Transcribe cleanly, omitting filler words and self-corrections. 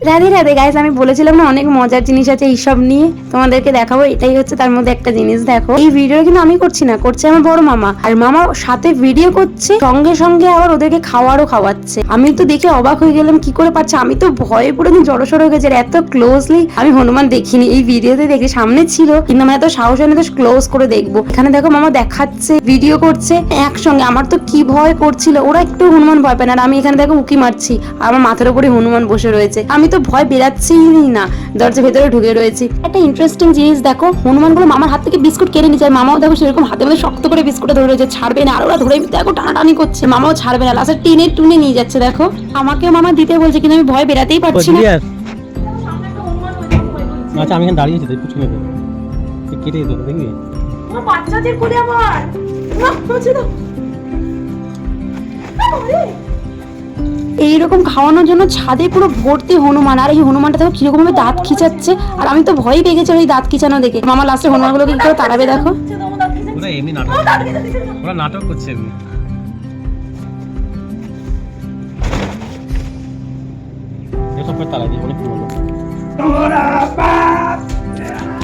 Radhe Radhe guys, আমি বলেছিলাম না অনেক মজার জিনিস আছে এইসব নিয়ে তোমাদেরকে দেখাবো। এটাই হচ্ছে তার মধ্যে একটা জিনিস। দেখো, এই ভিডিও কিন্তু আমি করছি না, করছে আমার বড় মামা। আর মামা সাথে ভিডিও করছে, সঙ্গে সঙ্গে আবার ওদেরকে খাওয়ারও খাওয়াচ্ছে। আমি তো দেখে অবাক হয়ে গেলাম, কি করে পারছে। আমি তো ভয়ে পুরো জড়সড় হয়ে গেছে। আর এত ক্লোজলি আমি হনুমান দেখিনি, এই ভিডিওতে দেখি সামনে ছিল, কিন্তু আমার এত সাহস হয় না তো ক্লোজ করে দেখবো। এখানে দেখো মামা দেখাচ্ছে, ভিডিও করছে একসঙ্গে। আমার তো কি ভয় করছিল, ওরা একটু হনুমান ভয় পায় না, আর আমি এখানে দেখো উকি মারছি, আমার মাথার উপরে হনুমান বসে রয়েছে। আমি তো ভয় বেরাচ্ছিই না, দরজা ভেতরে ঢুকে রয়েছি। একটা ইন্টারেস্টিং জিনিস দেখো, হনুমানগুলো মামার হাত থেকে বিস্কুট কেড়ে নিচ্ছে, আর মামাও দেখো সেরকম হাতে মধ্যে শক্ত করে বিস্কুটটা ধরে রয়েছে, ছাড়বে না। আর ওরা ধরে দেখো টানাটানি করছে, মামাও ছাড়বে না, লাস্টে টেনে টুনে নিয়ে যাচ্ছে। দেখো, আমাকে মামা দিতে বলছে, কিন্তু আমি ভয় বেরাতেই পারছি না। আচ্ছা, আমি এখানে দাঁড়িয়েছি, তুই পিছনে কেটে দিতে দেখবি। বাচ্চাদের করে আবার এইরকম খাওয়ানোর জন্য ছাদে পুরো ভর্তি হনুমান। আর এই হনুমানটা দেখো কিরকম ভাবে দাঁত খিচাচ্ছে, আর আমি তো ভয়ই পেয়ে গেছি ওই দাঁত খিচানো দেখে। মামা লাস্টে হনুমানগুলোকে কি করে তাড়াবে দেখো। ওরা এমনি নাটক, ওরা নাটক করছে এমনি। এসব করে তাড়াই দিয়ে অনেক বলো।